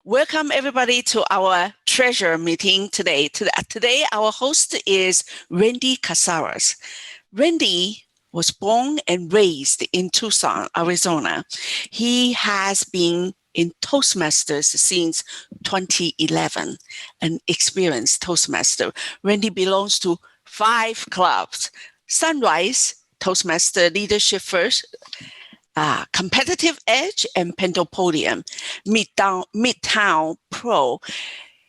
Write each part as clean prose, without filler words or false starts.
Welcome everybody to our treasure meeting today. Today, our host is Randy Casarez. Randy was born and raised in Tucson, Arizona. He has been in Toastmasters since 2011, an experienced Toastmaster. Randy belongs to 5 clubs: Sunrise, Toastmaster Leadership First, Competitive Edge, and Pentapodium, Midtown Pro.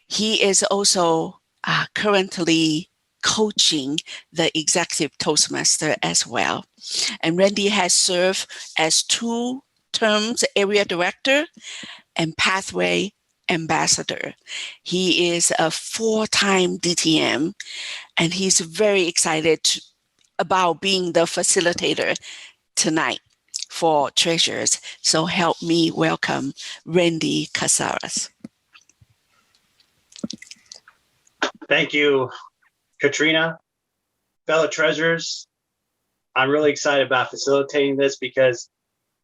He is also currently coaching the Executive Toastmaster as well. And Randy has served as 2 terms Area Director and Pathway Ambassador. He is a 4-time DTM, and he's very excited about being the facilitator tonight for Treasures. So help me welcome Randy Casarez. Thank you, Katrina. Fellow Treasures, I'm really excited about facilitating this because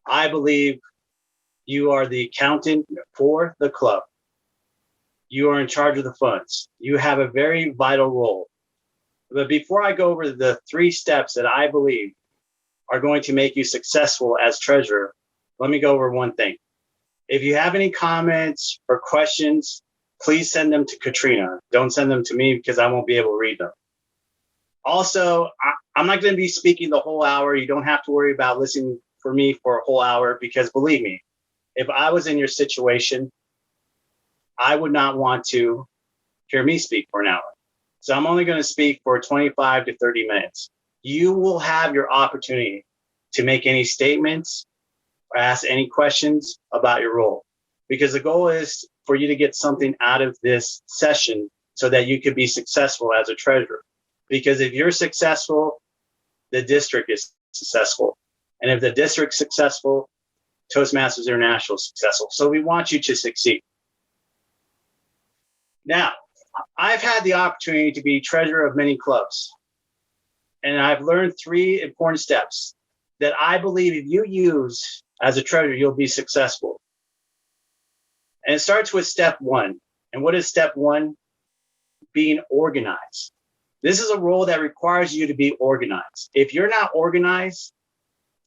I believe you are the accountant for the club. You are in charge of the funds. You have a very vital role. But before I go over the 3 steps that I believe are going to make you successful as treasurer, let me go over one thing. If you have any comments or questions, please send them to Katrina. Don't send them to me because I won't be able to read them. Also, I'm not going to be speaking the whole hour. You don't have to worry about listening for me for a whole hour because believe me, if I was in your situation, I would not want to hear me speak for an hour. So I'm only going to speak for 25 to 30 minutes. You will have your opportunity to make any statements or ask any questions about your role, because the goal is for you to get something out of this session so that you could be successful as a treasurer. Because if you're successful, the district is successful. And if the district's successful, Toastmasters International is successful. So we want you to succeed. Now, I've had the opportunity to be treasurer of many clubs. And I've learned 3 important steps that I believe if you use as a treasurer, you'll be successful. And it starts with step 1. And what is step 1? Being organized. This is a role that requires you to be organized. If you're not organized,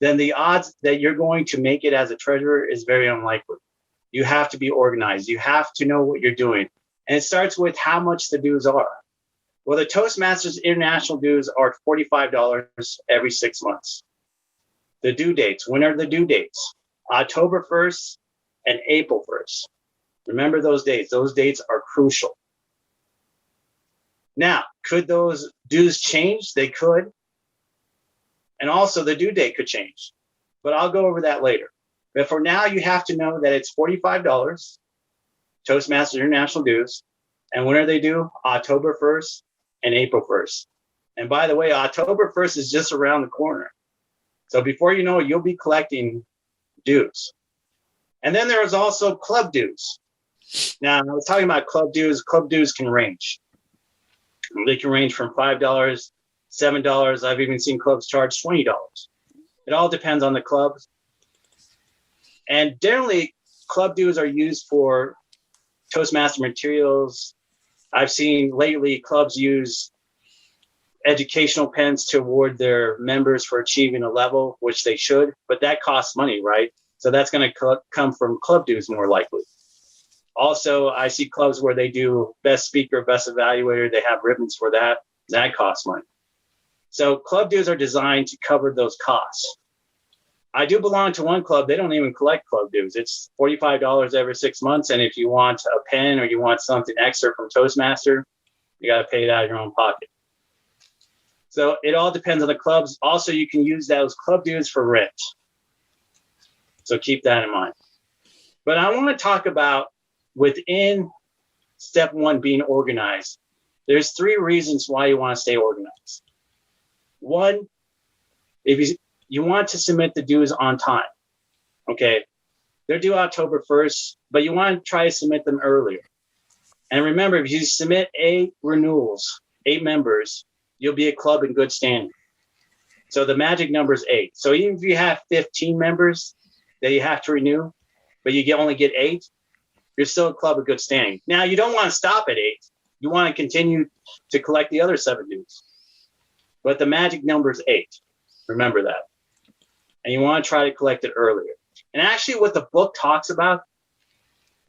then the odds that you're going to make it as a treasurer is very unlikely. You have to be organized. You have to know what you're doing. And it starts with how much the dues are. Well, the Toastmasters International dues are $45 every 6 months. The due dates, when are the due dates? October 1st and April 1st. Remember those dates. Those dates are crucial. Now, could those dues change? They could. And also the due date could change. But I'll go over that later. But for now, you have to know that it's $45, Toastmasters International dues. And when are they due? October 1st and April 1st. And by the way, October 1st is just around the corner. So before you know it, you'll be collecting dues. And then there is also club dues. Now, I was talking about club dues. Club dues can range. They can range from $5, $7. I've even seen clubs charge $20. It all depends on the club. And generally, club dues are used for Toastmaster materials. I've seen lately clubs use educational pens to award their members for achieving a level, which they should, but that costs money, right? So that's going to come from club dues more likely. Also, I see clubs where they do best speaker, best evaluator. They have ribbons for that. That costs money. So club dues are designed to cover those costs. I do belong to one club. They don't even collect club dues. It's $45 every 6 months. And if you want a pen or you want something extra from Toastmaster, you got to pay it out of your own pocket. So it all depends on the clubs. Also, you can use those club dues for rent. So keep that in mind. But I want to talk about within step 1 being organized. There's 3 reasons why you want to stay organized. 1, if you want to submit the dues on time. Okay, they're due October 1st, but you want to try to submit them earlier. And remember, if you submit 8 renewals, 8 members, you'll be a club in good standing. So the magic number is 8. So even if you have 15 members that you have to renew, but you only get 8, you're still a club of good standing. Now, you don't want to stop at 8. You want to continue to collect the other 7 dues. But the magic number is 8. Remember that. And you want to try to collect it earlier. And actually what the book talks about,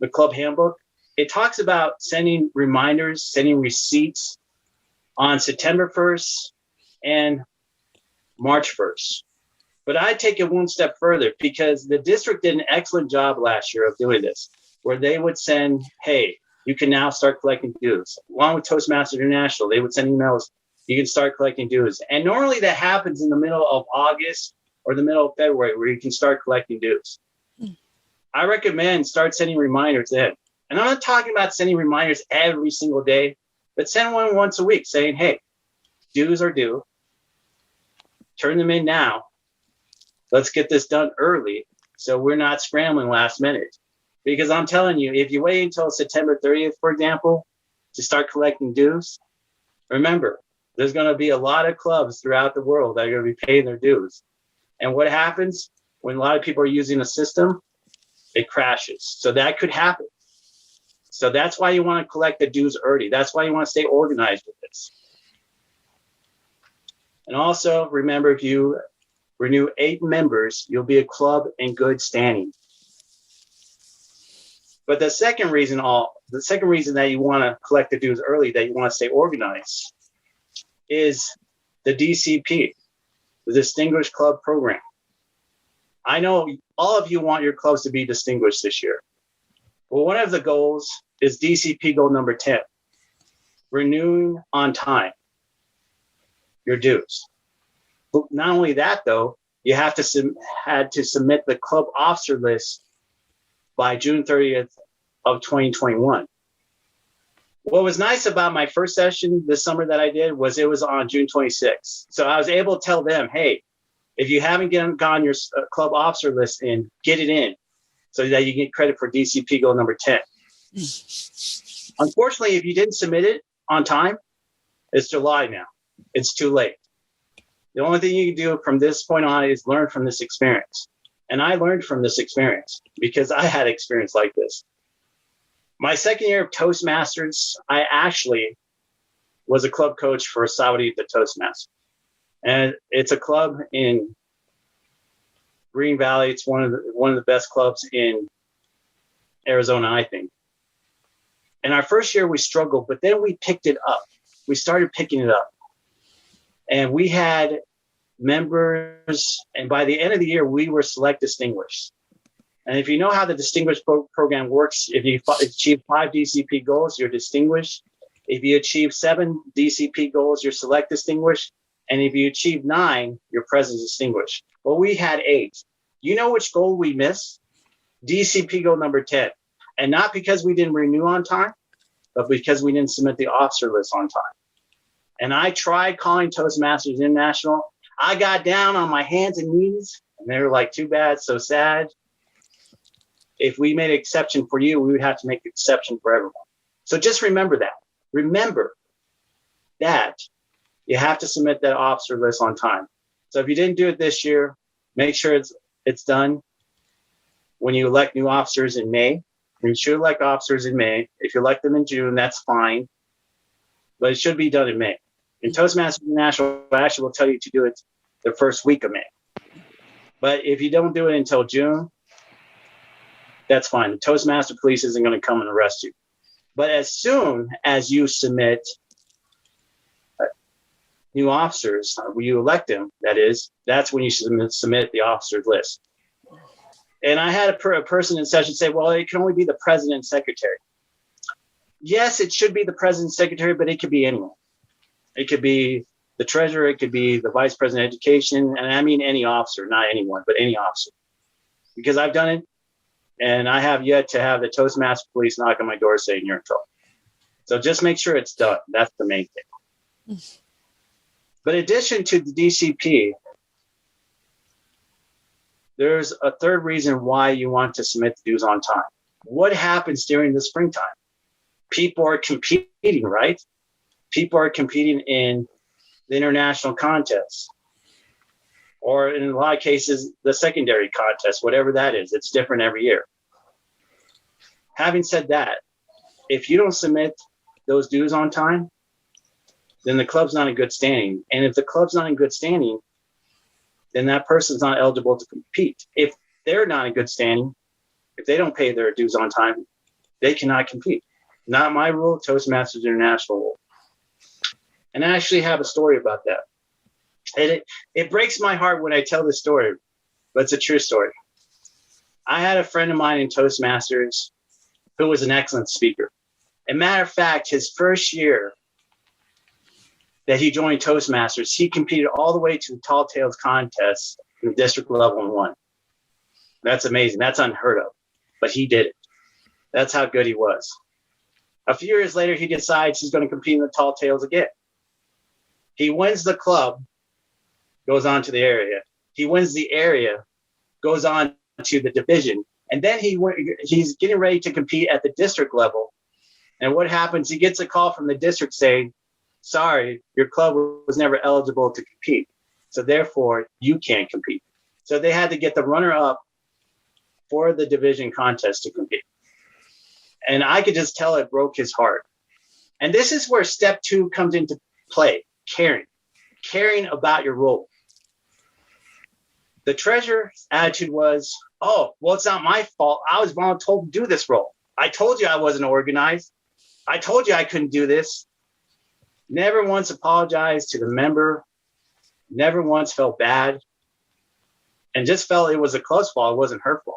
the club handbook, it talks about sending reminders, sending receipts on September 1st and March 1st. But I take it one step further because the district did an excellent job last year of doing this, where they would send, hey, you can now start collecting dues. Along with Toastmasters International, they would send emails, you can start collecting dues. And normally that happens in the middle of August or the middle of February where you can start collecting dues. I recommend start sending reminders then. And I'm not talking about sending reminders every single day, but send one once a week saying, hey, dues are due. Turn them in now. Let's get this done early so we're not scrambling last minute. Because I'm telling you, if you wait until September 30th, for example, to start collecting dues, remember, there's going to be a lot of clubs throughout the world that are going to be paying their dues. And what happens when a lot of people are using a system? It crashes. So that could happen. So that's why you want to collect the dues early. That's why you want to stay organized with this. And also, remember, if you renew 8 members, you'll be a club in good standing. But the second reason that you want to collect the dues early, that you want to stay organized, is the DCP, the Distinguished Club Program. I know all of you want your clubs to be distinguished this year. Well, one of the goals is DCP goal number 10, renewing on time your dues. But not only that, though, you had to submit the club officer list by June 30th of 2021. What was nice about my first session this summer that I did was it was on June 26th. So I was able to tell them, hey, if you haven't gotten your club officer list in, get it in so that you get credit for DCP goal number 10. Unfortunately, if you didn't submit it on time, it's July now. It's too late. The only thing you can do from this point on is learn from this experience. And I learned from this experience because I had experience like this. My second year of Toastmasters, I actually was a club coach for Saudi, the Toastmasters. And it's a club in Green Valley. It's one of the best clubs in Arizona, I think. And our first year we struggled, but then we picked it up. We started picking it up. And we had members, and by the end of the year, we were select distinguished. And if you know how the distinguished program works, if you achieve 5 DCP goals, you're distinguished. If you achieve 7 DCP goals, you're select distinguished. And if you achieve 9, you're present distinguished. Well, we had 8. You know which goal we missed? DCP goal number 10. And not because we didn't renew on time, but because we didn't submit the officer list on time. And I tried calling Toastmasters International. I got down on my hands and knees, and they were like, too bad, so sad. If we made an exception for you, we would have to make an exception for everyone. So just remember that. Remember that you have to submit that officer list on time. So if you didn't do it this year, make sure it's done when you elect new officers in May. You should elect officers in May. If you elect them in June, that's fine. But it should be done in May. And Toastmasters International actually will tell you to do it the first week of May. But if you don't do it until June, that's fine. The Toastmaster police isn't going to come and arrest you. But as soon as you submit new officers, when you elect them, that is, that's when you submit the officer list. And I had a person in session say, well, it can only be the president and secretary. Yes, it should be the president and secretary, but it could be anyone. It could be the treasurer, it could be the vice president of education, and I mean any officer, not anyone, but any officer. Because I've done it, and I have yet to have the Toastmaster police knock on my door saying you're in trouble. So just make sure it's done. That's the main thing. But in addition to the DCP, there's a third reason why you want to submit the dues on time. What happens during the springtime? People are competing, right? People are competing in the international contests, or in a lot of cases, the secondary contest, whatever that is. It's different every year. Having said that, if you don't submit those dues on time, then the club's not in good standing. And if the club's not in good standing, then that person's not eligible to compete. If they're not in good standing, if they don't pay their dues on time, they cannot compete. Not my rule, Toastmasters International rule. And I actually have a story about that. And it breaks my heart when I tell this story, but it's a true story. I had a friend of mine in Toastmasters who was an excellent speaker. As a matter of fact, his first year that he joined Toastmasters, he competed all the way to the Tall Tales contest in district level and won. That's amazing. That's unheard of. But he did it. That's how good he was. A few years later, he decides he's going to compete in the Tall Tales again. He wins the club, goes on to the area. He wins the area, goes on to the division. And then he's getting ready to compete at the district level. And what happens? He gets a call from the district saying, sorry, your club was never eligible to compete. So therefore, you can't compete. So they had to get the runner-up for the division contest to compete. And I could just tell it broke his heart. And this is where step 2 comes into play, caring about your role. The treasurer's attitude was, oh, well, it's not my fault. I was voluntold to do this role. I told you I wasn't organized. I told you I couldn't do this. Never once apologized to the member. Never once felt bad. And just felt it was the club's fault. It wasn't her fault.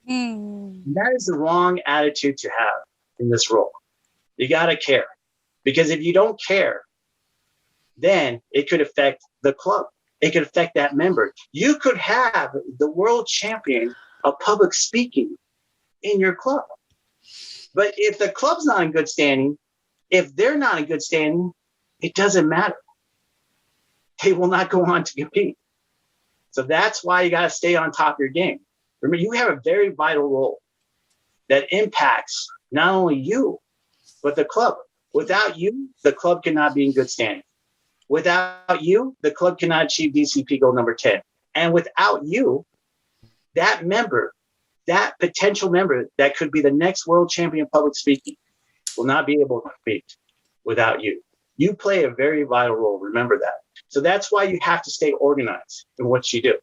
That is the wrong attitude to have in this role. You got to care. Because if you don't care, then it could affect the club. It could affect that member. You could have the world champion of public speaking in your club. But if the club's not in good standing, if they're not in good standing, it doesn't matter. They will not go on to compete. So that's why you got to stay on top of your game. Remember, you have a very vital role that impacts not only you, but the club. Without you, the club cannot be in good standing. Without you, the club cannot achieve DCP goal number 10. And without you, that member, that potential member that could be the next world champion of public speaking will not be able to compete without you. You play a very vital role. Remember that. So that's why you have to stay organized in what you do.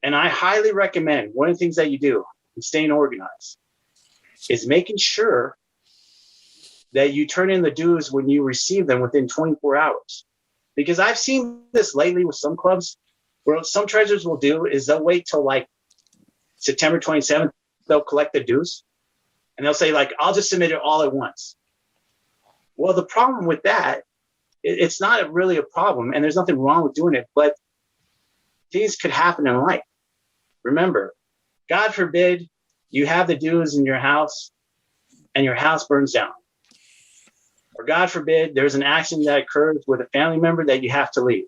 And I highly recommend one of the things that you do in staying organized is making sure that you turn in the dues when you receive them within 24 hours. Because I've seen this lately with some clubs where some treasurers will do is they'll wait till like September 27th, they'll collect the dues and they'll say like, I'll just submit it all at once. Well, the problem with that, it's not really a problem and there's nothing wrong with doing it, but things could happen in life. Remember, God forbid you have the dues in your house and your house burns down. Or God forbid there's an accident that occurs with a family member that you have to leave.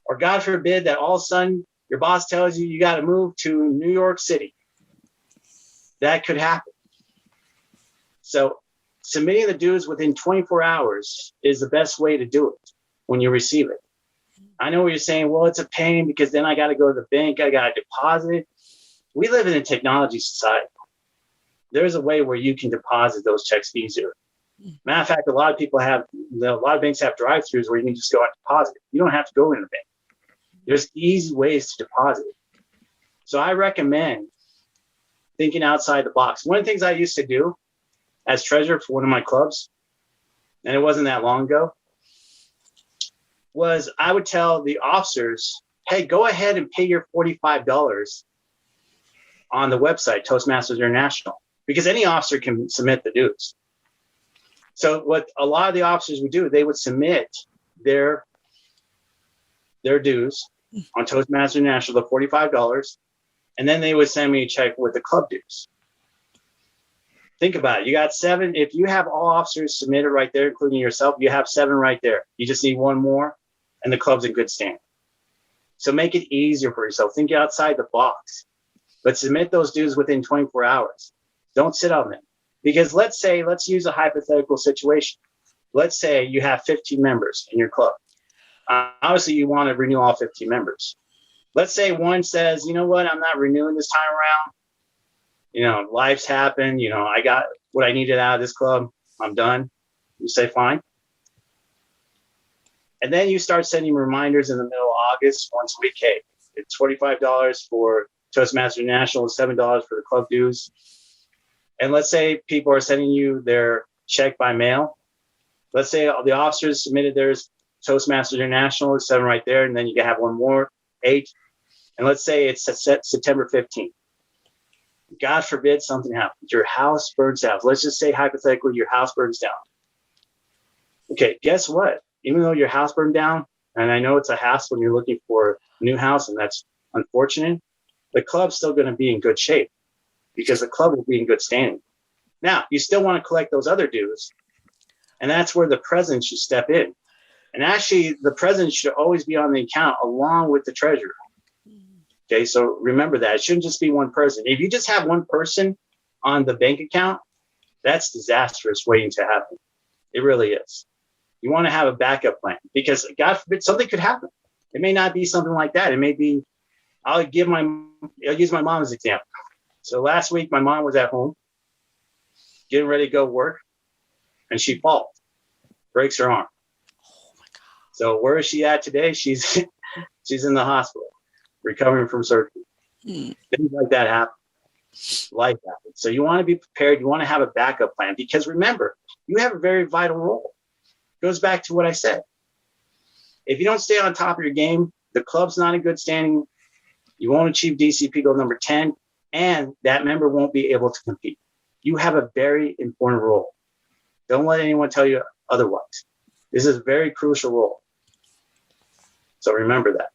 Or God forbid that all of a sudden your boss tells you you got to move to New York City. That could happen. So submitting the dues within 24 hours is the best way to do it when you receive it. I know what you're saying, well, it's a pain because then I got to go to the bank, I got to deposit it. We live in a technology society. There's a way where you can deposit those checks easier. Matter of fact, a lot of banks have drive-throughs where you can just go out and deposit it. You don't have to go in the bank. There's easy ways to deposit it. So I recommend thinking outside the box. One of the things I used to do as treasurer for one of my clubs, and it wasn't that long ago, was I would tell the officers, hey, go ahead and pay your $45 on the website, Toastmasters International, because any officer can submit the dues. So what a lot of the officers would do, they would submit their dues on Toastmasters International, the $45, and then they would send me a check with the club dues. Think about it. You got 7. If you have all officers submitted right there, including yourself, you have 7 right there. You just need 1 more, and the club's in good standing. So make it easier for yourself. Think outside the box. But submit those dues within 24 hours. Don't sit on them. Because let's use a hypothetical situation. Let's say you have 15 members in your club. Obviously, you want to renew all 15 members. Let's say one says, you know what, I'm not renewing this time around. Life's happened. I got what I needed out of this club. I'm done. You say, fine. And then you start sending reminders in the middle of August once a week. Hey, it's $45 for Toastmasters International, $7 for the club dues. And let's say people are sending you their check by mail. Let's say the officers submitted theirs, Toastmasters International, 7 right there, and then you can have one more, 8. And let's say it's set September 15th. God forbid something happens. Your house burns down. Let's just say hypothetically your house burns down. Okay, guess what? Even though your house burned down, and I know it's a hassle when you're looking for a new house, and that's unfortunate, the club's still going to be in good shape because the club will be in good standing. Now, you still want to collect those other dues, and that's where the president should step in. And actually, the president should always be on the account along with the treasurer. Okay, so remember that. It shouldn't just be one person. If you just have one person on the bank account, that's disastrous waiting to happen. It really is. You want to have a backup plan because God forbid something could happen. It may not be something like that. It may be, I'll use my mom as an example. So last week, my mom was at home getting ready to go work and she falls, breaks her arm. Oh my God. So where is she at today? She's in the hospital, recovering from surgery. Things like that happen. Life happens. So you want to be prepared. You want to have a backup plan because remember, you have a very vital role. It goes back to what I said. If you don't stay on top of your game, the club's not in good standing. You won't achieve DCP goal number 10, and that member won't be able to compete. You have a very important role. Don't let anyone tell you otherwise. This is a very crucial role. So remember that.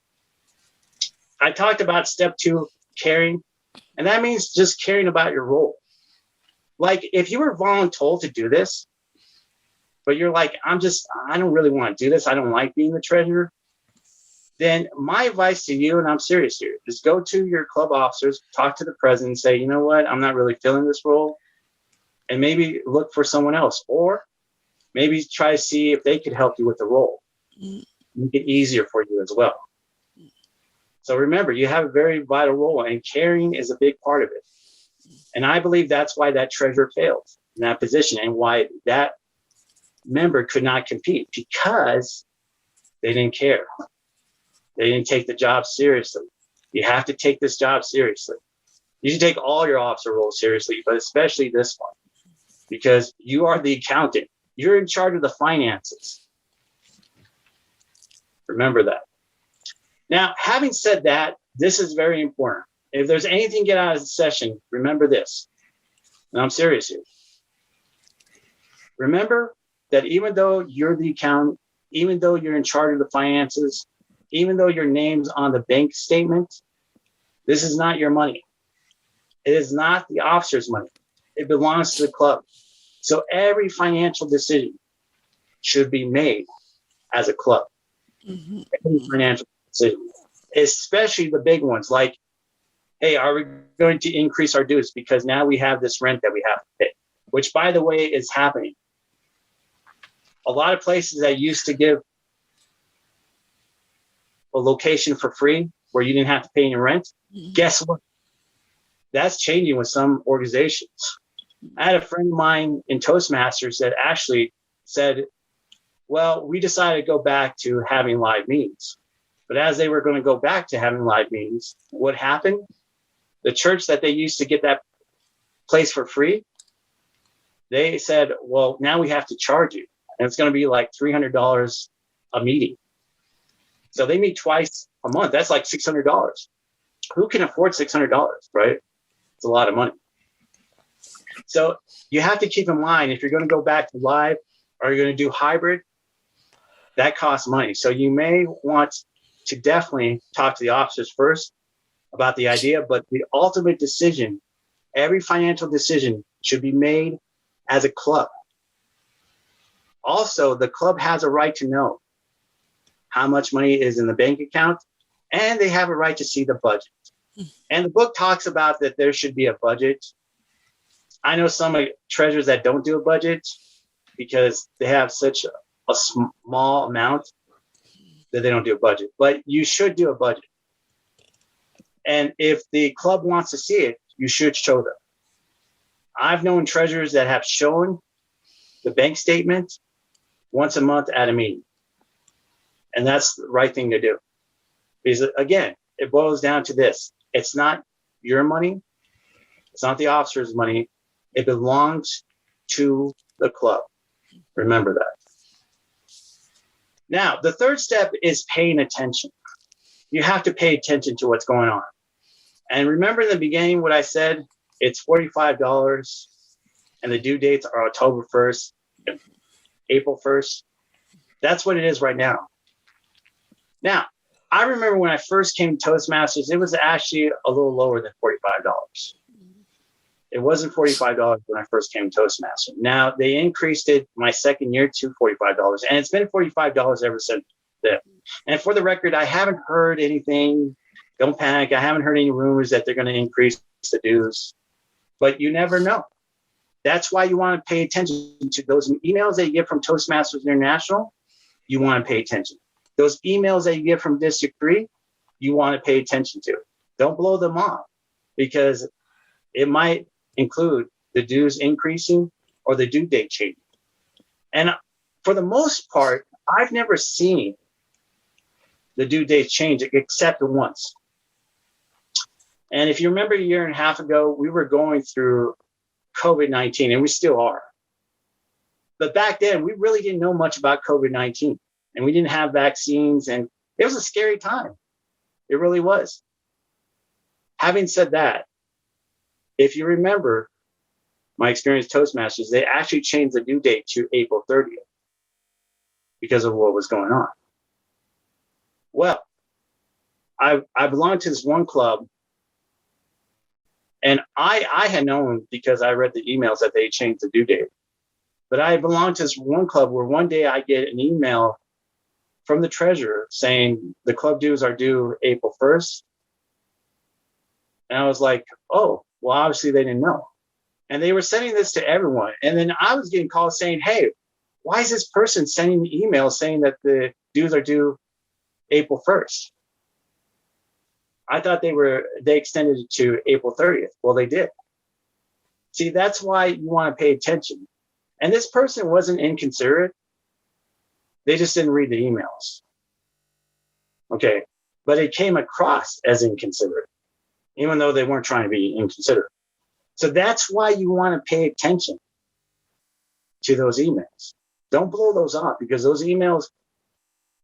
I talked about step 2, caring, and that means just caring about your role. Like if you were voluntold to do this, but you're like, I don't really want to do this. I don't like being the treasurer. Then my advice to you, and I'm serious here, is go to your club officers, talk to the president and say, you know what, I'm not really feeling this role. And maybe look for someone else, or maybe try to see if they could help you with the role. Make it easier for you as well. So remember, you have a very vital role, and caring is a big part of it. And I believe that's why that treasurer failed in that position and why that member could not compete, because they didn't care. They didn't take the job seriously. You have to take this job seriously. You should take all your officer roles seriously, but especially this one, because you are the accountant. You're in charge of the finances. Remember that. Now, having said that, this is very important. If there's anything to get out of the session, remember this. And I'm serious here. Remember that even though you're the accountant, even though you're in charge of the finances, even though your name's on the bank statement, this is not your money. It is not the officer's money. It belongs to the club. So every financial decision should be made as a club. Every financial decision, especially the big ones like, hey, are we going to increase our dues because now we have this rent that we have to pay, which, by the way, is happening. A lot of places that used to give a location for free where you didn't have to pay any rent, guess what? That's changing with some organizations. I had a friend of mine in Toastmasters that actually said, well, we decided to go back to having live meetings. But as they were going to go back to having live meetings, what happened? The church that they used to get that place for free, they said, well, now we have to charge you. And it's going to be like $300 a meeting. So they meet twice a month. That's like $600. Who can afford $600, right? It's a lot of money. So you have to keep in mind, if you're going to go back to live or you're going to do hybrid, that costs money. So you may want to definitely talk to the officers first about the idea, but the ultimate decision, every financial decision should be made as a club. Also, the club has a right to know how much money is in the bank account, and they have a right to see the budget. And the book talks about that there should be a budget. I know some treasurers that don't do a budget because they have such a small amount that they don't do a budget, but you should do a budget. And if the club wants to see it, you should show them. I've known treasurers that have shown the bank statement once a month at a meeting. And that's the right thing to do. Because again, it boils down to this. It's not your money. It's not the officer's money. It belongs to the club. Remember that. Now, the third step is paying attention. You have to pay attention to what's going on. And remember in the beginning what I said? It's $45 and the due dates are October 1st, April 1st. That's what it is right now. Now, I remember when I first came to Toastmasters, it was actually a little lower than $45. It wasn't $45 when I first came to Toastmasters. Now, they increased it my second year to $45, and it's been $45 ever since then. And for the record, I haven't heard anything. Don't panic. I haven't heard any rumors that they're going to increase the dues, but you never know. That's why you want to pay attention to those emails that you get from Toastmasters International. You want to pay attention. Those emails that you get from District 3, you want to pay attention to. Don't blow them off because it might include the dues increasing or the due date changing. And for the most part, I've never seen the due date change except once. And if you remember a year and a half ago, we were going through COVID-19, and we still are. But back then, we really didn't know much about COVID-19, and we didn't have vaccines, and it was a scary time. It really was. Having said that, if you remember my experience Toastmasters, they actually changed the due date to April 30th because of what was going on. Well, I belong to this one club, and I had known because I read the emails that they changed the due date. But I belong to this one club where one day I get an email from the treasurer saying the club dues are due April 1st. And I was like, oh, well, obviously they didn't know. And they were sending this to everyone. And then I was getting calls saying, hey, why is this person sending me emails saying that the dues are due April 1st? I thought they extended it to April 30th. Well, they did. See, that's why you want to pay attention. And this person wasn't inconsiderate. They just didn't read the emails. Okay. But it came across as inconsiderate, even though they weren't trying to be inconsiderate. So that's why you want to pay attention to those emails. Don't blow those off because those emails,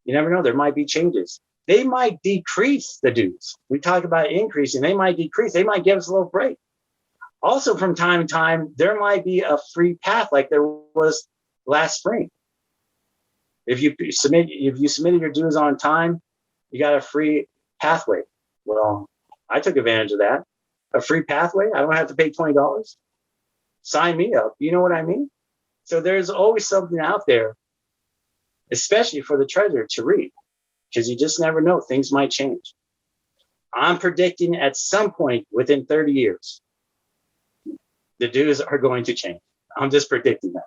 you never know, there might be changes. They might decrease the dues. We talk about increasing. They might decrease. They might give us a little break. Also, from time to time, there might be a free path like there was last spring. If you submitted your dues on time, you got a free pathway. Well, I took advantage of that. A free pathway. I don't have to pay $20. Sign me up. You know what I mean? So there's always something out there, especially for the treasurer to read, because you just never know. Things might change. I'm predicting at some point within 30 years, the dues are going to change. I'm just predicting that.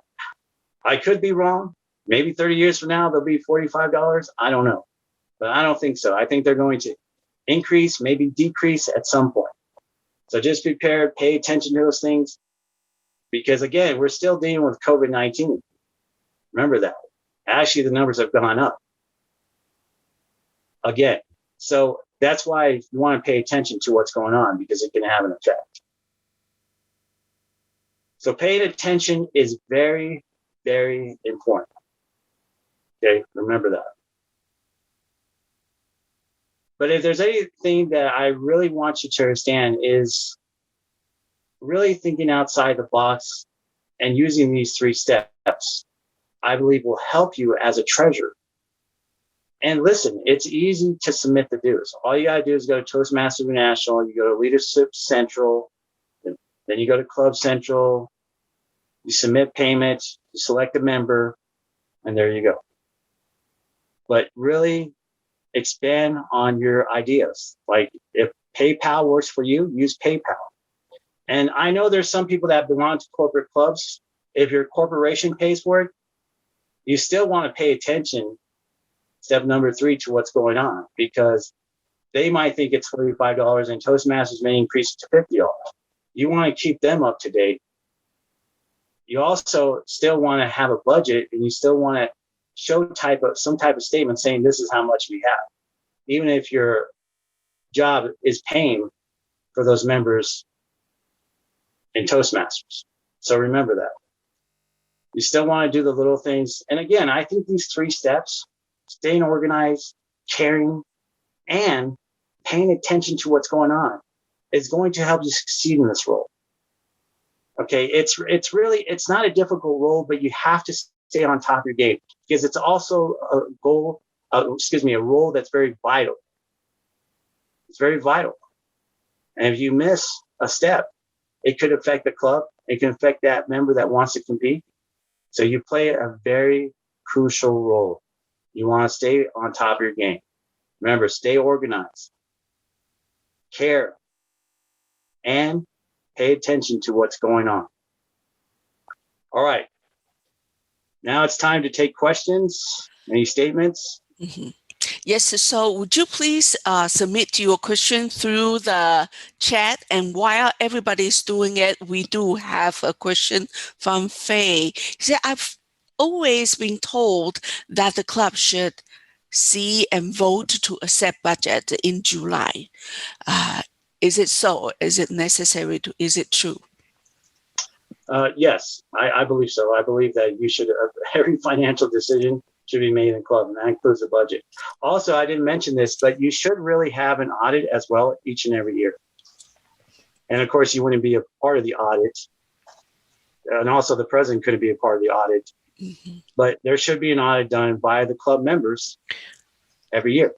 I could be wrong. Maybe 30 years from now, they'll be $45. I don't know. But I don't think so. I think they're going to increase, maybe decrease at some point. So just be prepared, pay attention to those things. Because again, we're still dealing with COVID-19. Remember that. Actually, the numbers have gone up. Again. So that's why you want to pay attention to what's going on because it can have an effect. So paying attention is very, very important. Okay, remember that. But if there's anything that I really want you to understand is really thinking outside the box and using these 3 steps, I believe will help you as a treasurer. And listen, it's easy to submit the dues. All you got to do is go to Toastmasters International, you go to Leadership Central, then you go to Club Central, you submit payment, you select a member, and there you go. But really expand on your ideas. Like if PayPal works for you, use PayPal. And I know there's some people that belong to corporate clubs. If your corporation pays for it, you still want to pay attention, step number 3, to what's going on because they might think it's $45 and Toastmasters may increase it to $50. You want to keep them up to date you also still want to have a budget, and you still want to show some type of statement saying this is how much we have, even if your job is paying for those members in Toastmasters. So remember that. You still want to do the little things. And again, I think these 3 steps, staying organized, caring, and paying attention to what's going on, is going to help you succeed in this role. Okay, it's not a difficult role, but you have to stay on top of your game, because it's also a role that's very vital. It's very vital. And if you miss a step, it could affect the club. It can affect that member that wants to compete. So you play a very crucial role. You want to stay on top of your game. Remember, stay organized, care, and pay attention to what's going on. All right. Now it's time to take questions. Any statements? Mm-hmm. Yes, so would you please submit your question through the chat? And while everybody's doing it, we do have a question from Faye. She said, I've always been told that the club should see and vote to accept budget in July. Is it so? Is it necessary? Is it true? Yes, I believe so. I believe that you should, every financial decision should be made in club, and that includes the budget. Also, I didn't mention this, but you should really have an audit as well each and every year. And of course, you wouldn't be a part of the audit. And also the president couldn't be a part of the audit. Mm-hmm. But there should be an audit done by the club members every year.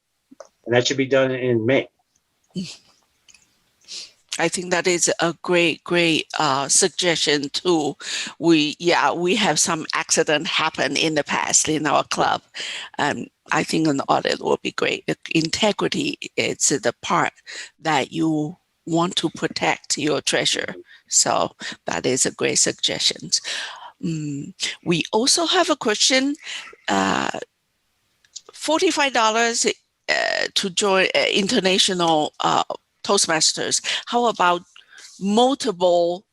And that should be done in May. I think that is a great suggestion too. We have some accident happen in the past in our club. I think an audit will be great. Integrity is the part that you want to protect your treasure. So that is a great suggestion. We also have a question. $45 to join international Toastmasters. How about multiple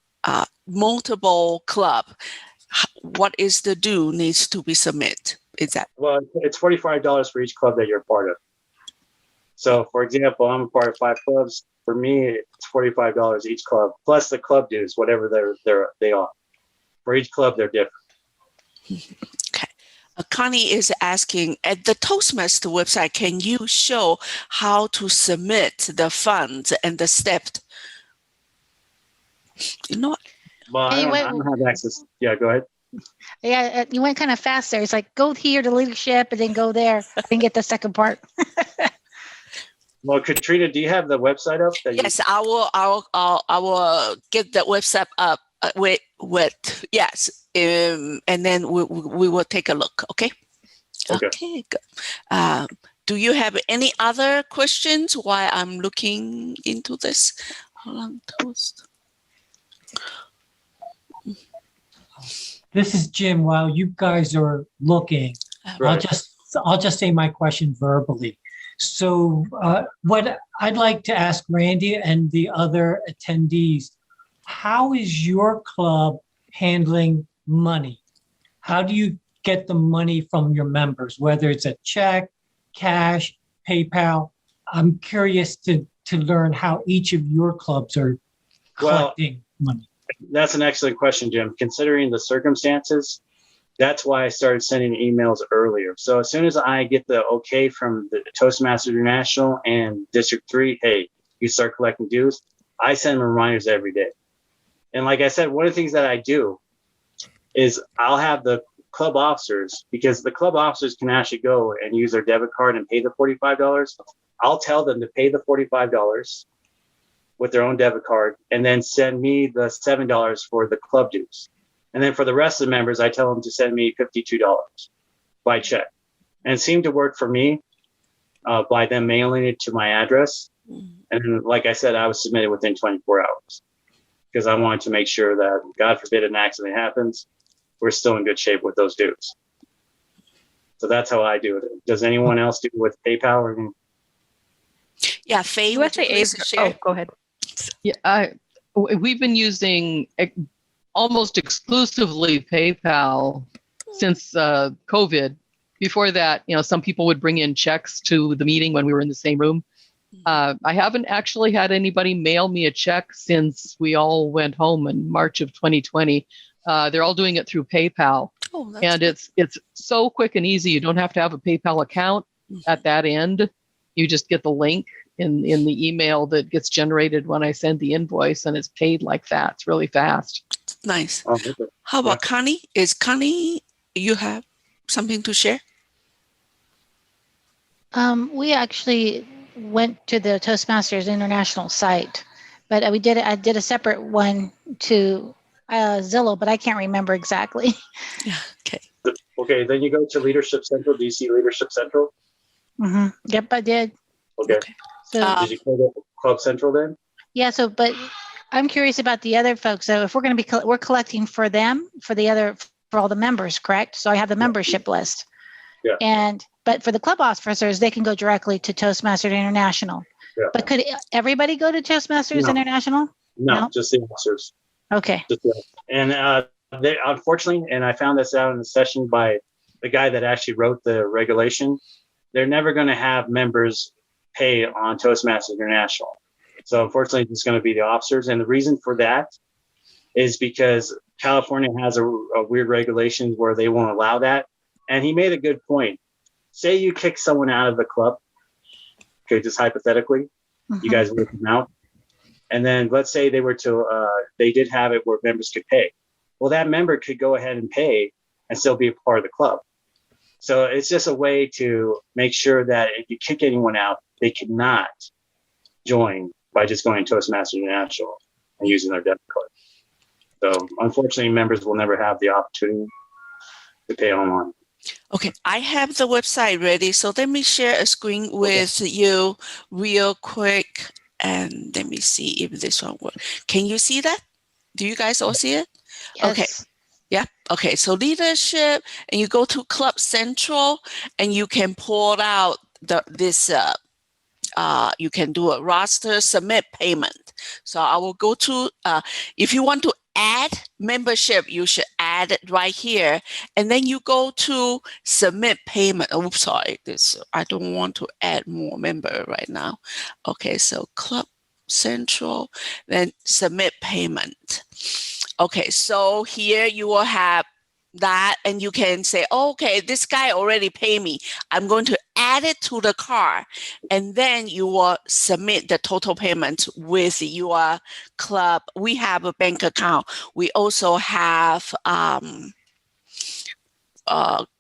club? What is the due needs to be submit? Is that? Well, it's $45 for each club that you're a part of. So, for example, I'm a part of 5 clubs. For me, it's $45 each club plus the club dues, whatever they are. For each club, they're different. Okay. Connie is asking, at the Toastmaster website, can you show how to submit the funds and the steps? Well, I don't have access. Yeah, go ahead. Yeah, you went kind of fast there. It's like, go here to leadership and then go there and get the second part. Well, Katrina, do you have the website up? Yes, I will get the website up with yes. And then we will take a look. Okay. Okay. Good. Do you have any other questions while I'm looking into this? Hold on, Toast. This is Jim. While you guys are looking, right. I'll just say my question verbally. So what I'd like to ask Randy and the other attendees, how is your club handling money? How do you get the money from your members, whether it's a check, cash, PayPal? I'm curious to learn how each of your clubs are collecting money. That's an excellent question, Jim. Considering the circumstances, that's why I started sending emails earlier. So as soon as I get the okay from the Toastmasters International and District 3, hey, you start collecting dues, I send them reminders every day. And like I said, one of the things that I do is I'll have the club officers, because the club officers can actually go and use their debit card and pay the $45. I'll tell them to pay the $45 with their own debit card and then send me the $7 for the club dues. And then for the rest of the members, I tell them to send me $52 by check. And it seemed to work for me by them mailing it to my address. And like I said, I was submitted within 24 hours because I wanted to make sure that, God forbid, an accident happens, we're still in good shape with those dues. So that's how I do it. Does anyone else do it with PayPal or anything? Yeah, Faye, USAA. go ahead. Yeah, we've been using almost exclusively PayPal since COVID. Before that, some people would bring in checks to the meeting when we were in the same room. I haven't actually had anybody mail me a check since we all went home in March of 2020. They're all doing it through PayPal. Oh, that's And good. it's so quick and easy. You don't have to have a PayPal account at that end. You just get the link in the email that gets generated when I send the invoice, and it's paid like that. It's really fast. Nice. Oh, okay. How about Connie? Connie, you have something to share? We actually went to the Toastmasters International site, but I did a separate one to Zillow, but I can't remember exactly. Yeah. Okay. Okay, then you go to Leadership Central. Do you see Leadership Central? Mm-hmm. Yep, I did. Okay. So Did you go to Club Central then? yeah, but I'm curious about the other folks. So if we're going to be, we're collecting for them, for all the members, correct? So I have the membership list. Yeah. But for the club officers, they can go directly to Toastmasters International. Yeah. But could everybody go to Toastmasters No. International? No, just the officers. Okay. And they, unfortunately, and I found this out in the session by the guy that actually wrote the regulation, they're never going to have members pay on Toastmasters International. So unfortunately, it's going to be the officers. And the reason for that is because California has a weird regulation where they won't allow that. And he made a good point. Say you kick someone out of the club, okay, just hypothetically, you guys work them out. And then let's say they did have it where members could pay. Well, that member could go ahead and pay and still be a part of the club. So it's just a way to make sure that if you kick anyone out, they cannot join by just going to Toastmasters International and using their debit card. So unfortunately, members will never have the opportunity to pay online. Okay, I have the website ready. So let me share a screen with you real quick. And let me see if this one works. Can you see that? Do you guys all see it? Yes. Okay. Yeah. Okay. So leadership, and you go to Club Central, and you can pull out this. You can do a roster submit payment. So I will go to. If you want to add membership, you should add it right here, and then you go to submit payment. Oh, sorry. I don't want to add more member right now. Okay. So Club Central, then submit payment. Okay, so here you will have that, and you can say, oh, okay, this guy already paid me. I'm going to add it to the cart, and then you will submit the total payment with your club. We have a bank account. We also have a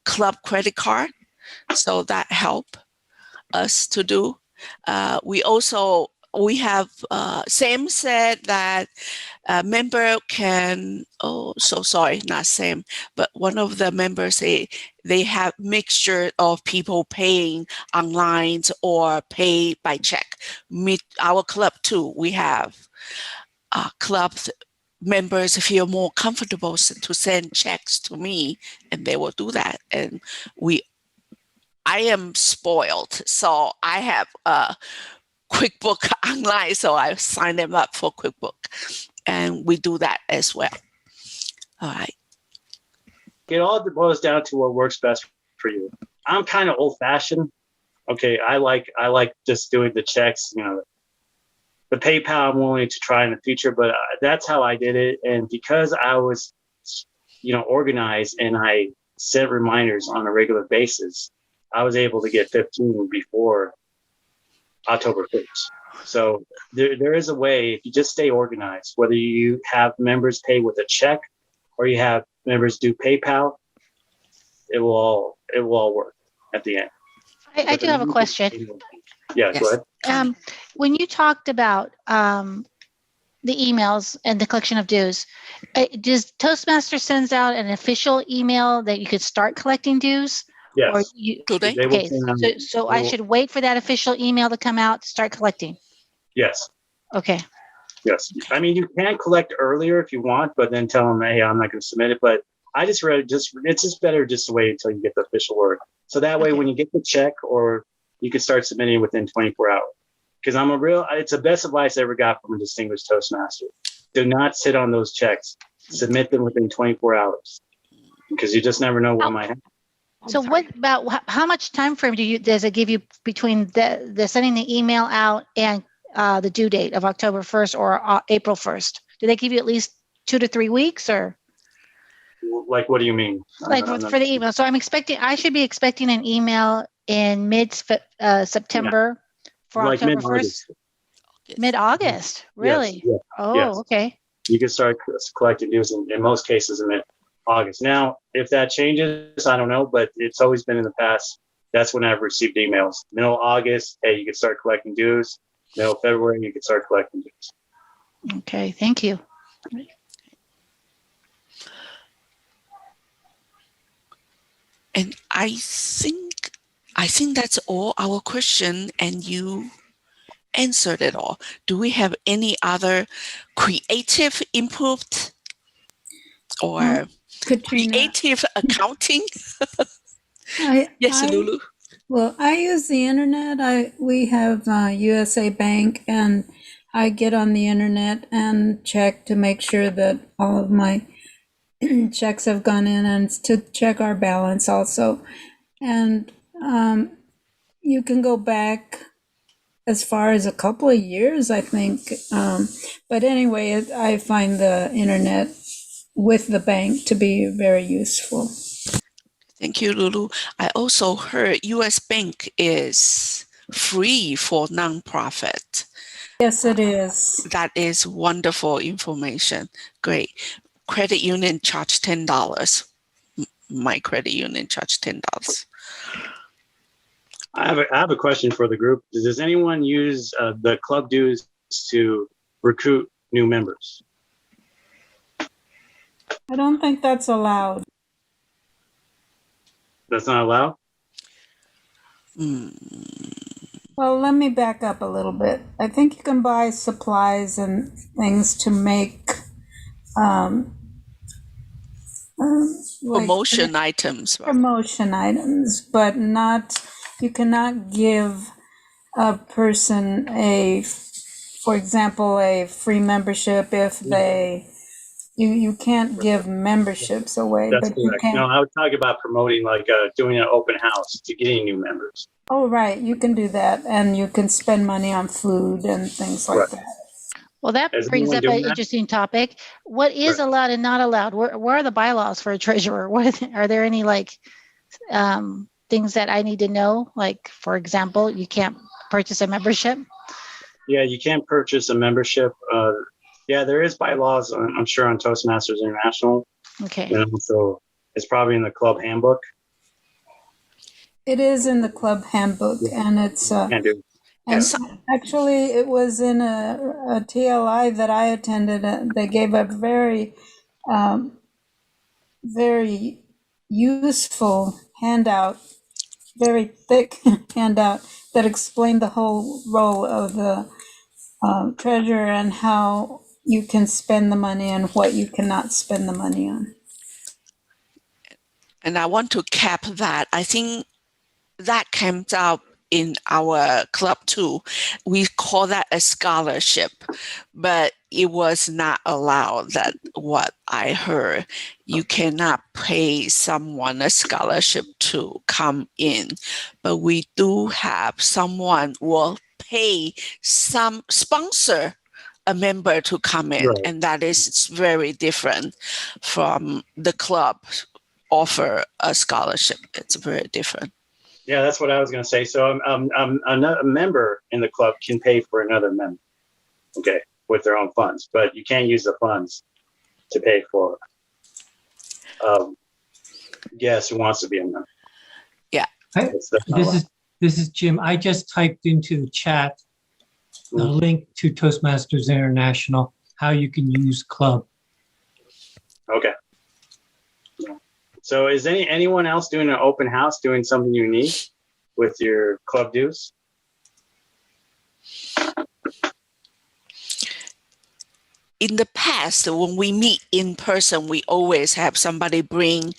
club credit card, so that help us to do. We have Sam said that a member can, not Sam, but one of the members say they have mixture of people paying online or pay by check. Our club too, we have club members feel more comfortable to send checks to me, and they will do that. And I am spoiled, so I have QuickBook online, so I sign them up for QuickBook, and we do that as well. All right. It all boils down to what works best for you. I'm kind of old-fashioned. Okay, I like just doing the checks. The PayPal I'm willing to try in the future, but that's how I did it. And because I was, organized and I sent reminders on a regular basis, I was able to get 15 before October 1st. So there is a way, if you just stay organized, whether you have members pay with a check or you have members do PayPal, it will all work at the end. I do have a question. Yeah, Yes. Go ahead. When you talked about the emails and the collection of dues, does Toastmasters sends out an official email that you could start collecting dues? Yes. Or you, Do they? They will okay, send out- so I should wait for that official email to come out to start collecting. Yes. Okay. Yes. I mean, you can collect earlier if you want, but then tell them, hey, I'm not going to submit it. But I it's just better just to wait until you get the official word. So that way, Okay. when you get the check, or you can start submitting within 24 hours. Because it's the best advice I ever got from a distinguished Toastmaster. Do not sit on those checks submit them within 24 hours because you just never know what might happen. So what about how much time frame does it give you between the sending the email out and the due date of October 1st or April 1st? Do they give you at least 2 to 3 weeks or? Like, what do you mean? Like for the email. So I should be expecting an email in September for like October mid-August. 1st. Mid-August, really? Yes, Oh, yes. okay. You can start collecting dues in most cases in mid-August. Now, if that changes, I don't know, but it's always been in the past. That's when I've received emails. Middle of August, hey, you can start collecting dues. Middle of February, you can start collecting dues. Okay, thank you. And I think that's all our question, and you answered it all. Do we have any other creative input or Katrina, creative accounting? I, Yes, I, Lulu. well, I use the internet. We have USA Bank, and I get on the internet and check to make sure that all of my checks have gone in, and to check our balance also. And you can go back as far as a couple of years, I think. But anyway, I find the internet with the bank to be very useful. Thank you, Lulu. I also heard US Bank is free for nonprofit. Yes, it is. That is wonderful information. Great. Credit union charge $10. My credit union charge $10. I have a question for the group. Does anyone use the club dues to recruit new members? I don't think that's allowed. That's not allowed? Well, let me back up a little bit. I think you can buy supplies and things to make like Promotion items. promotion items, but you cannot give a person for example, a free membership if you can't give memberships away. That's but you correct. can. No, I was talking about promoting, like doing an open house to getting new members. Oh, right. You can do that, and you can spend money on food and things like that. Well, that Is brings anyone up doing an that? interesting topic. What is Right. allowed and not allowed? Where are the bylaws for a treasurer? Are there any things that I need to know? Like, for example, you can't purchase a membership. Yeah, you can't purchase a membership. Yeah, there is bylaws, I'm sure, on Toastmasters International. Okay. And also, it's probably in the club handbook. It is in the club handbook, and it's Can't do. and actually it was in a TLI that I attended. They gave a very very useful handout, very thick handout that explained the whole role of the treasurer and how you can spend the money and what you cannot spend the money on. And I want to cap that. I think that comes out in our club too. We call that a scholarship, but it was not allowed. That what I heard. You cannot pay someone a scholarship to come in, but we do have someone will pay some sponsor a member to come in, Right. and that is very different from the club offer a scholarship. It's very different. Yeah, that's what I was going to say. So a member in the club can pay for another member, okay, with their own funds, but you can't use the funds to pay for guest who wants to be a member. Yeah. That's not allowed. This is Jim. I just typed into the chat a link to Toastmasters International, how you can use club. Okay. So is anyone else doing an open house, doing something unique with your club dues? In the past, when we meet in person, we always have somebody bring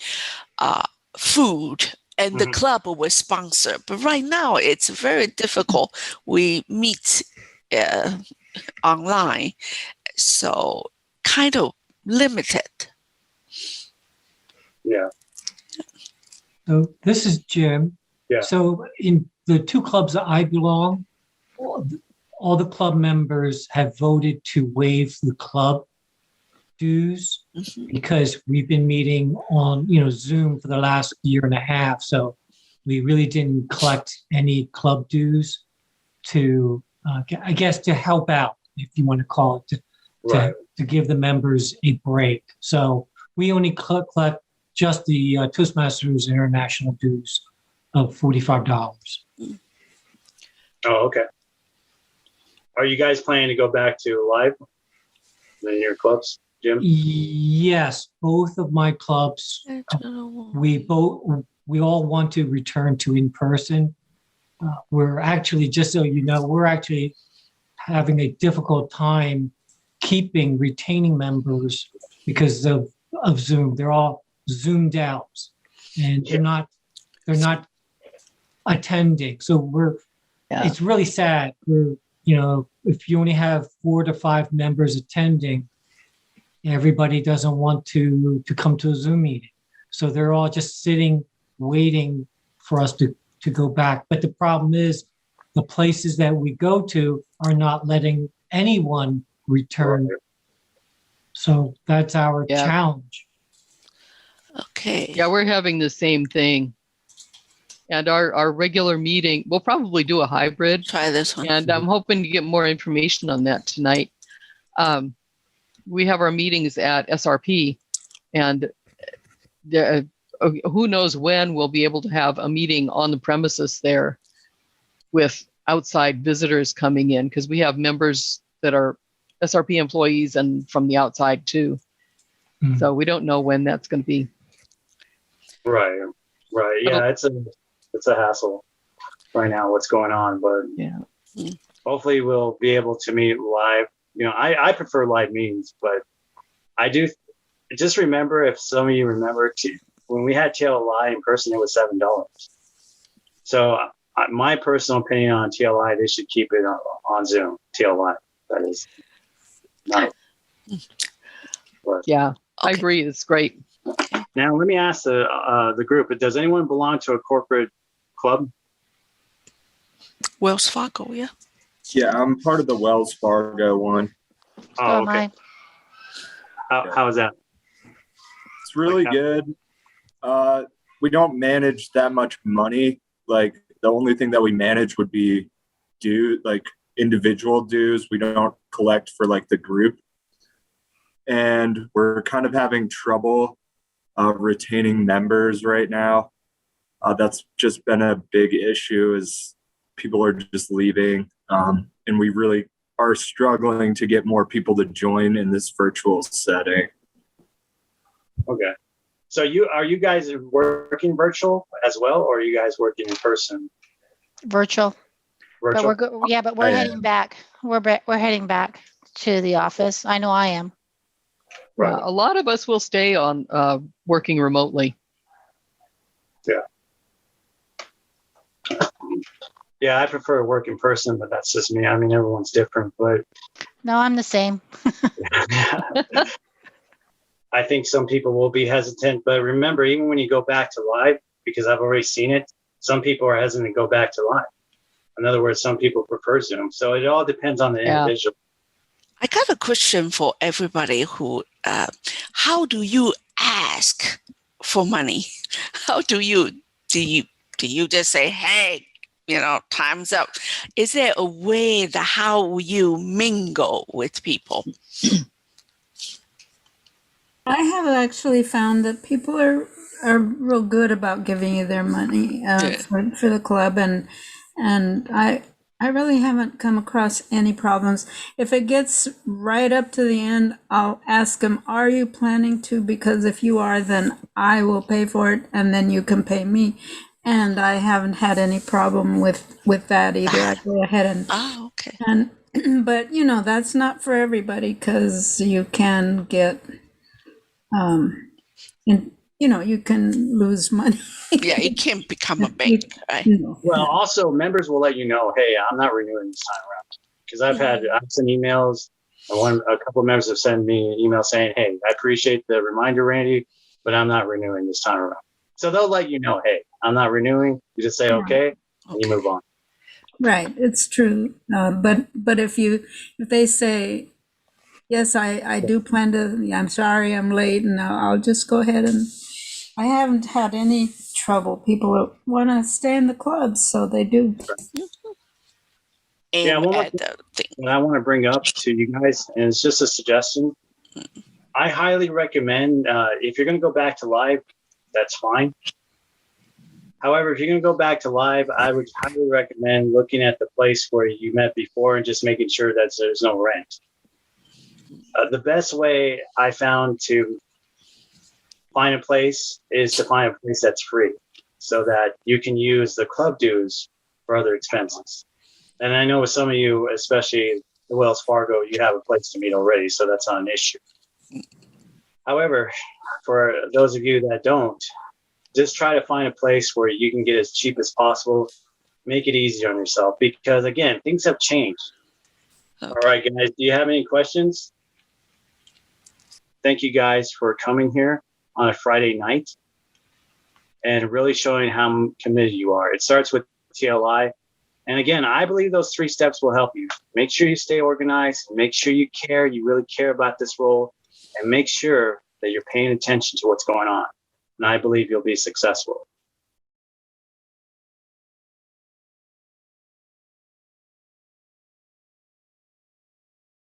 food, and the club will sponsor. But right now, it's very difficult. We meet online, so kind of limited. Yeah. So this is Jim. Yeah. So in the two clubs that I belong, all the club members have voted to waive the club dues because we've been meeting on, Zoom for the last year and a half. So we really didn't collect any club dues to, I guess, to help out, if you want to call it, to give the members a break. So we only collect just the Toastmasters International dues of $45. Oh, okay. Are you guys planning to go back to live in your clubs, Jim? Yes, both of my clubs. We all want to return to in person. We're actually, just so you know, we're actually having a difficult time retaining members because of Zoom. They're all Zoomed out, and they're not attending. So it's really sad. If you only have 4 to 5 members attending, everybody doesn't want to come to a Zoom meeting. So they're all just sitting, waiting for us to go back. But the problem is the places that we go to are not letting anyone return. Right. So that's our challenge. Okay. Yeah, we're having the same thing. And our regular meeting, we'll probably do a hybrid. Try this one. And I'm hoping to get more information on that tonight. We have our meetings at SRP, and who knows when we'll be able to have a meeting on the premises there with outside visitors coming in, because we have members that are SRP employees and from the outside too. So we don't know when that's going to be. Right. Yeah, it's a hassle right now what's going on, but hopefully we'll be able to meet live. I prefer live meetings, but I do just remember, if some of you remember, when we had TLI in person, it was $7. So my personal opinion on TLI, they should keep it on Zoom. TLI, that is. Not, but, yeah, I agree. It's great. Now let me ask the group: does anyone belong to a corporate club? Wells Fargo, yeah. Yeah, I'm part of the Wells Fargo one. Oh, okay. How is that? It's really good. We don't manage that much money. Like, the only thing that we manage would be individual dues. We don't collect for the group. And we're kind of having trouble retaining members right now. That's just been a big issue, is people are just leaving. And we really are struggling to get more people to join in this virtual setting. Okay. So are you guys working virtual as well, or are you guys working in person? Virtual. But we're heading back. We're heading back to the office. I know I am. Right. A lot of us will stay on working remotely. Yeah. Yeah, I prefer to work in person, but that's just me. I mean, everyone's different, but. No, I'm the same. I think some people will be hesitant, but remember, even when you go back to live, because I've already seen it, some people are hesitant to go back to live. In other words, some people prefer Zoom. So it all depends on the individual. I got a question for everybody who, how do you ask for money? How do you just say, hey, time's up? Is there a way that how you mingle with people? I have actually found that people are real good about giving you their money for the club, and I really haven't come across any problems. If it gets right up to the end, I'll ask them, are you planning to? Because if you are, then I will pay for it, and then you can pay me. And I haven't had any problem with that either. I go ahead and but that's not for everybody, because you can get you can lose money. Yeah, it can become a bank, right? Well, also members will let you know, hey, I'm not renewing this time around, because I've sent emails And a couple of members have sent me an email saying, "Hey, I appreciate the reminder, Randy, but I'm not renewing this time around." So they'll let you know, "Hey, I'm not renewing." You just say, "Okay," and you move on. Right, it's true. But if they say, yes, I do plan to, I'm sorry I'm late, and I'll just go ahead, and I haven't had any trouble. People want to stay in the clubs, so they do. And Yeah, one more at the thing. What I want to bring up to you guys, and it's just a suggestion. I highly recommend, if you're going to go back to live, that's fine. However, if you're going to go back to live, I would highly recommend looking at the place where you met before and just making sure that there's no rent. The best way I found to find a place is to find a place that's free so that you can use the club dues for other expenses. And I know with some of you, especially the Wells Fargo, you have a place to meet already, so that's not an issue. However, for those of you that don't, just try to find a place where you can get as cheap as possible. Make it easy on yourself because, again, things have changed. Okay. All right, guys, do you have any questions? Thank you guys for coming here on a Friday night and really showing how committed you are. It starts with TLI. And again, I believe those 3 steps will help you. Make sure you stay organized. Make sure you care. You really care about this role. And make sure that you're paying attention to what's going on. And I believe you'll be successful.